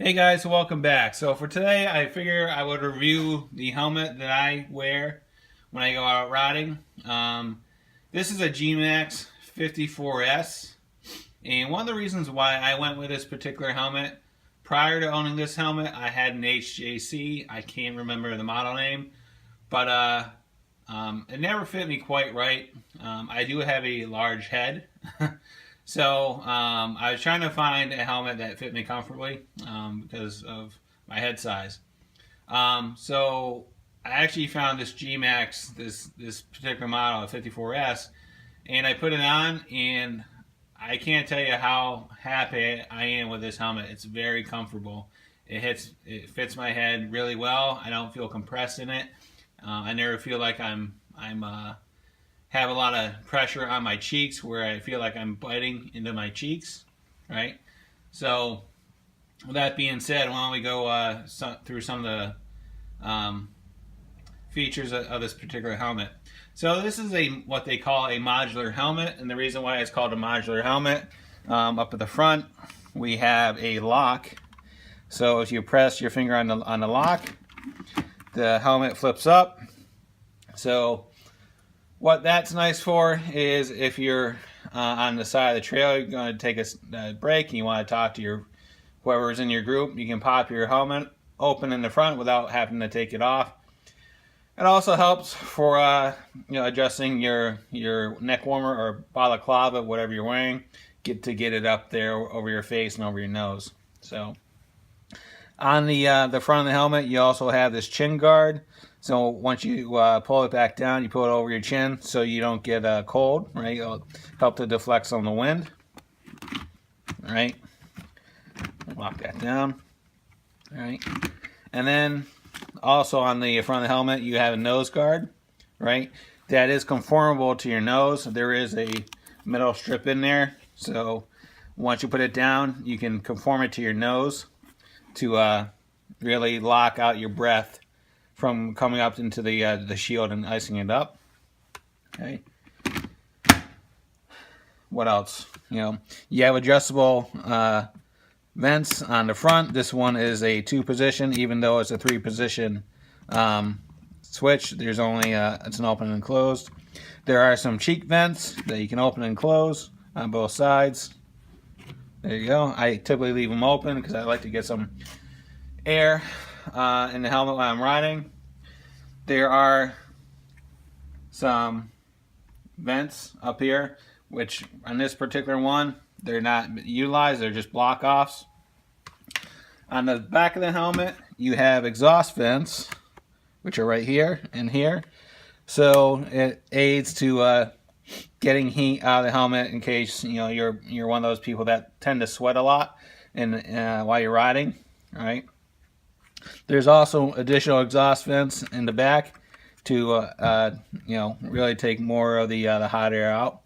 Hey guys, welcome back. So for today, I figure I would review the helmet that I wear when I go out riding. This is a Gmax 54S, and one of the reasons why I went with this particular helmet, prior to owning this helmet, I had an HJC. I can't remember the model name, but it never fit me quite right. I do have a large head. So I was trying to find a helmet that fit me comfortably because of my head size. So I actually found this Gmax, this particular model, 54S, and I put it on, and I can't tell you how happy I am with this helmet. It's very comfortable. It fits my head really well. I don't feel compressed in it. I never feel like I'm have a lot of pressure on my cheeks where I feel like I'm biting into my cheeks, right? So with that being said, why don't we go through some of the features of this particular helmet. So this is what they call a modular helmet, and the reason why it's called a modular helmet, up at the front we have a lock. So if you press your finger on the lock, the helmet flips up. So what that's nice for is if you're on the side of the trail, you're going to take a break and you want to talk to whoever's in your group, you can pop your helmet open in the front without having to take it off. It also helps for adjusting your neck warmer or balaclava, whatever you're wearing, get it up there over your face and over your nose. So on the front of the helmet, you also have this chin guard. So once you pull it back down, you pull it over your chin so you don't get cold, right? It'll help to deflect some of the wind, all right? Lock that down, all right? And then also on the front of the helmet, you have a nose guard, right? That is conformable to your nose. There is a metal strip in there, so once you put it down, you can conform it to your nose to really lock out your breath from coming up into the shield and icing it up. Okay. What else? You have adjustable vents on the front. This one is a 2-position, even though it's a 3-position switch. There's only it's an open and closed. There are some cheek vents that you can open and close on both sides. There you go. I typically leave them open because I like to get some air in the helmet while I'm riding. There are some vents up here, which on this particular one, they're not utilized, they're just block offs. On the back of the helmet, you have exhaust vents, which are right here and here. So it aids to getting heat out of the helmet in case you're one of those people that tend to sweat a lot while you're riding, all right? There's also additional exhaust vents in the back to really take more of the hot air out.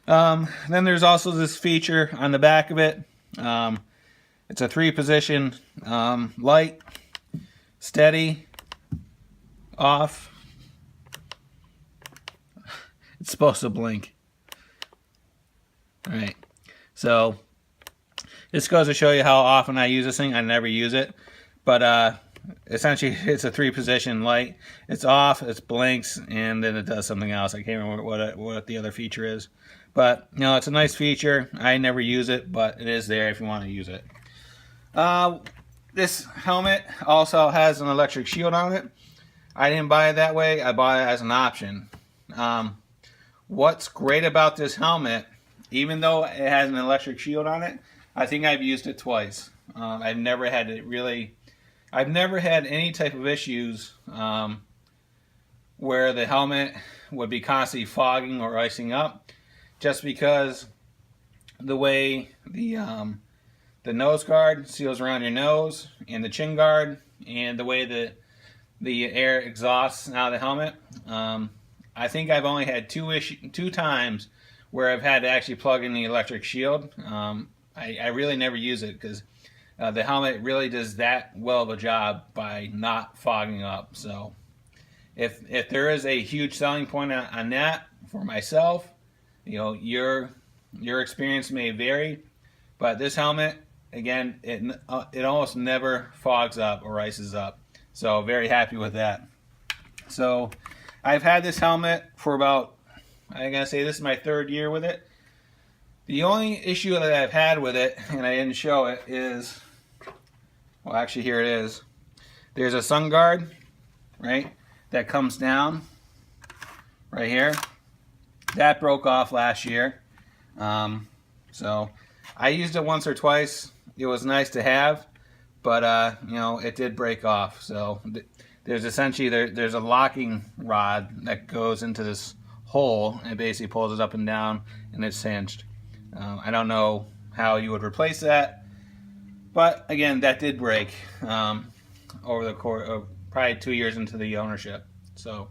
Then there's also this feature on the back of it. It's a 3-position light, steady, off. It's supposed to blink. All right, so this goes to show you how often I use this thing. I never use it. But essentially, it's a 3-position light. It's off, it blinks, and then it does something else. I can't remember what the other feature is. But, it's a nice feature. I never use it, but it is there if you want to use it. This helmet also has an electric shield on it. I didn't buy it that way. I bought it as an option. What's great about this helmet, even though it has an electric shield on it, I think I've used it twice. I've never had any type of issues where the helmet would be constantly fogging or icing up, just because the way the nose guard seals around your nose and the chin guard and the way the air exhausts out of the helmet. I think I've only had two times where I've had to actually plug in the electric shield. I really never use it because the helmet really does that well of a job by not fogging up. So if there is a huge selling point on that for myself, your experience may vary, but this helmet again, it almost never fogs up or ices up. So very happy with that. So I've had this helmet for about, I'm gonna say this is my 3rd year with it. The only issue that I've had with it, and I didn't show it, is, well, actually here it is. There's a sun guard, right, that comes down right here. That broke off last year. So I used it once or twice. It was nice to have, but you know, it did break off. So there's essentially there's a locking rod that goes into this hole and it basically pulls it up and down, and it's hinged. I don't know how you would replace that, but again, that did break over the course of probably 2 years into the ownership. So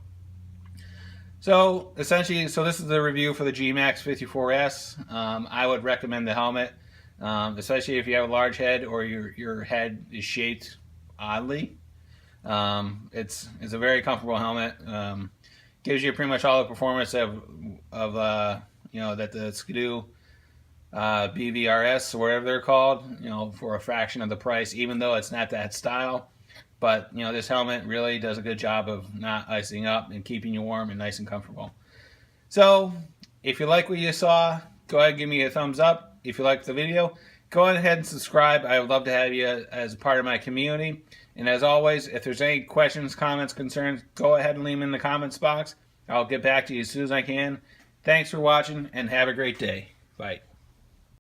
essentially, this is the review for the Gmax54S. I would recommend the helmet, especially if you have a large head or your head is shaped oddly. It's a very comfortable helmet. Gives you pretty much all the performance of you know, that the Skidoo BVRS or whatever they're called, you know, for a fraction of the price, even though it's not that style. But you know, this helmet really does a good job of not icing up and keeping you warm and nice and comfortable. So if you like what you saw, go ahead and give me a thumbs up. If you liked the video, go ahead and subscribe. I would love to have you as part of my community. And as always, if there's any questions, comments, concerns, go ahead and leave them in the comments box. I'll get back to you as soon as I can. Thanks for watching and have a great day. Bye.